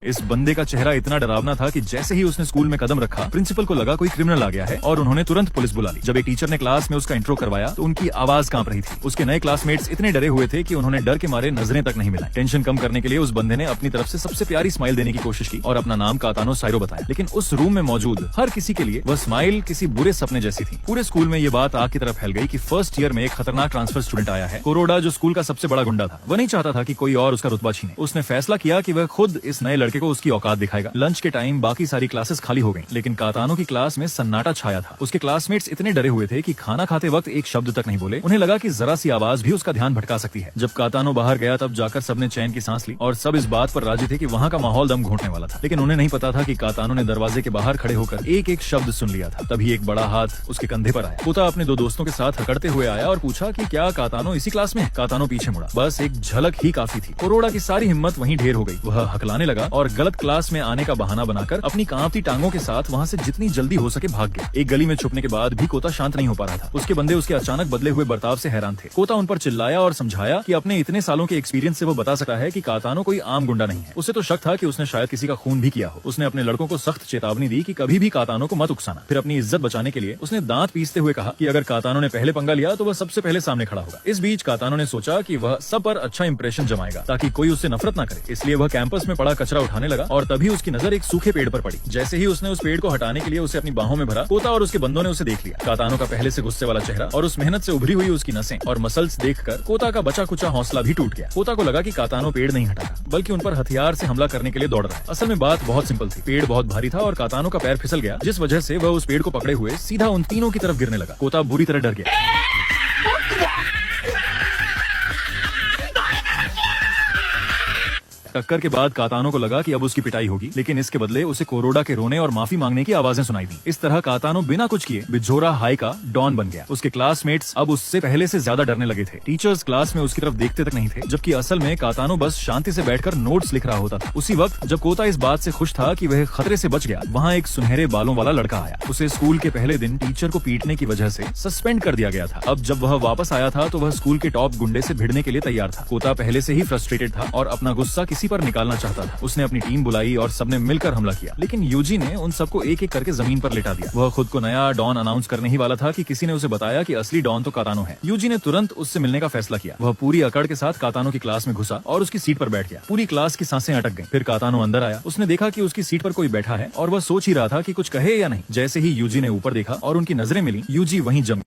इस बंदे का चेहरा इतना डरावना था कि जैसे ही उसने स्कूल में कदम रखा, प्रिंसिपल को लगा कोई क्रिमिनल आ गया है और उन्होंने तुरंत पुलिस बुला ली। जब एक टीचर ने क्लास में उसका इंट्रो करवाया तो उनकी आवाज कांप रही थी। उसके नए क्लासमेट्स इतने डरे हुए थे कि उन्होंने डर के मारे नजरें तक नहीं मिलाई। टेंशन कम करने के लिए उस बंदे ने अपनी तरफ से सबसे प्यारी स्माइल देने की कोशिश की और अपना नाम कातानो साइरो बताया। लेकिन उस रूम में मौजूद हर किसी के लिए वह स्माइल किसी बुरे सपने जैसी थी। पूरे स्कूल में ये बात आग की तरफ फैल गई कि फर्स्ट ईयर में एक खतरनाक ट्रांसफर स्टूडेंट आया है। कोरोडा, जो स्कूल का सबसे बड़ा गुंडा था, वह नहीं चाहता था कि कोई और उसका रुतबा छीने। उसने फैसला किया कि वह खुद इस नए लड़के को उसकी औकात दिखाएगा। लंच के टाइम बाकी सारी क्लासेस खाली हो गईं, लेकिन कातानो की क्लास में सन्नाटा छाया था। उसके क्लासमेट्स इतने डरे हुए थे कि खाना खाते वक्त एक शब्द तक नहीं बोले। उन्हें लगा कि जरा सी आवाज भी उसका ध्यान भटका सकती है। जब कातानो बाहर गया तब जाकर सबने चैन की सांस ली और सब इस बात पर राजी थे कि वहाँ का माहौल दम घोंटने वाला था। लेकिन उन्हें नहीं पता था कि कातानो ने दरवाजे के बाहर खड़े होकर एक एक शब्द सुन लिया था। तभी एक बड़ा हाथ उसके कंधे पर आया। कोता अपने दो दोस्तों के साथ हकड़ते हुए आया और पूछा कि क्या कातानो इसी क्लास में है? कातानो पीछे मुड़ा। बस एक झलक ही काफी थी। कोरोडा की सारी हिम्मत वहीं ढेर हो गई। वह हकलाने लगा और गलत क्लास में आने का बहाना बनाकर अपनी कांपती टांगों के साथ वहाँ से जितनी जल्दी हो सके भाग गया। एक गली में छुपने के बाद भी कोता शांत नहीं हो पा रहा था। उसके बंदे उसके अचानक बदले हुए बर्ताव से हैरान थे। कोता उन पर चिल्लाया और समझाया कि अपने इतने सालों के एक्सपीरियंस से वो बता सकता है कि कातानो कोई आम गुंडा नहीं है। उसे तो शक था कि उसने शायद किसी का खून भी किया हो। उसने अपने लड़कों को सख्त चेतावनी दी कि कभी भी कातानो को मत उकसाना। फिर अपनी इज्जत बचाने के लिए उसने दांत पीसते हुए कहा कि अगर कातानो ने पहले पंगा लिया तो वह सबसे पहले सामने खड़ा होगा। इस बीच कातानो ने सोचा कि वह सब पर अच्छा इंप्रेशन जमाएगा ताकि कोई उससे नफरत न करे। इसलिए वह कैंपस में पड़ा कचरा उठाने लगा और तभी उसकी नजर एक सूखे पेड़ पर पड़ी। जैसे ही उसने उस पेड़ को हटाने के लिए उसे अपनी बाहों में भरा, कोता और उसके बंदों ने उसे देख लिया। कातानो का पहले से गुस्से वाला चेहरा और उस मेहनत से उभरी हुई उसकी नसें और मसल्स देखकर कोता का बचा कुचा हौसला भी टूट गया। कोता को लगा कि कातानो पेड़ नहीं हटा बल्कि उन पर हथियार से हमला करने के लिए दौड़ रहा है। असल में बात बहुत सिंपल थी। पेड़ बहुत भारी था और कातानो का पैर फिसल गया, जिस वजह से वह उस पेड़ को पकड़े हुए सीधा उन तीनों की तरफ गिरने लगा। कोता बुरी तरह डर गया। टक्कर के बाद कातानो को लगा कि अब उसकी पिटाई होगी, लेकिन इसके बदले उसे कोरोडा के रोने और माफी मांगने की आवाजें सुनाई दी। इस तरह कातानो बिना कुछ किए बिझोरा हाई का डॉन बन गया। उसके क्लासमेट्स अब उससे पहले से ज्यादा डरने लगे थे। टीचर्स क्लास में उसकी तरफ देखते तक नहीं थे, जबकि असल में कातानो बस शांति से बैठकर नोट्स लिख रहा होता था। उसी वक्त जब कोता इस बात से खुश था कि वह खतरे से बच गया, वहाँ एक सुनहरे बालों वाला लड़का आया। उसे स्कूल के पहले दिन टीचर को पीटने की वजह से सस्पेंड कर दिया गया था। अब जब वह वापस आया था तो वह स्कूल के टॉप गुंडे से भिड़ने के लिए तैयार था। कोता पहले से ही फ्रस्ट्रेटेड था और अपना गुस्सा किसी पर निकालना चाहता था। उसने अपनी टीम बुलाई और सबने मिलकर हमला किया, लेकिन यूजी ने उन सबको एक एक करके जमीन पर लेटा दिया। वह खुद को नया डॉन अनाउंस करने ही वाला था कि किसी ने उसे बताया कि असली डॉन तो कातानो है। यूजी ने तुरंत उससे मिलने का फैसला किया। वह पूरी अकड़ के साथ कातानो की क्लास में घुसा और उसकी सीट पर बैठ गया। पूरी क्लास की सांसें अटक गईं। फिर कातानो अंदर आया। उसने देखा कि उसकी सीट पर कोई बैठा है और वह सोच ही रहा था कि कुछ कहे या नहीं। जैसे ही यूजी ने ऊपर देखा और उनकी नजरें मिली, यूजी वहीं जम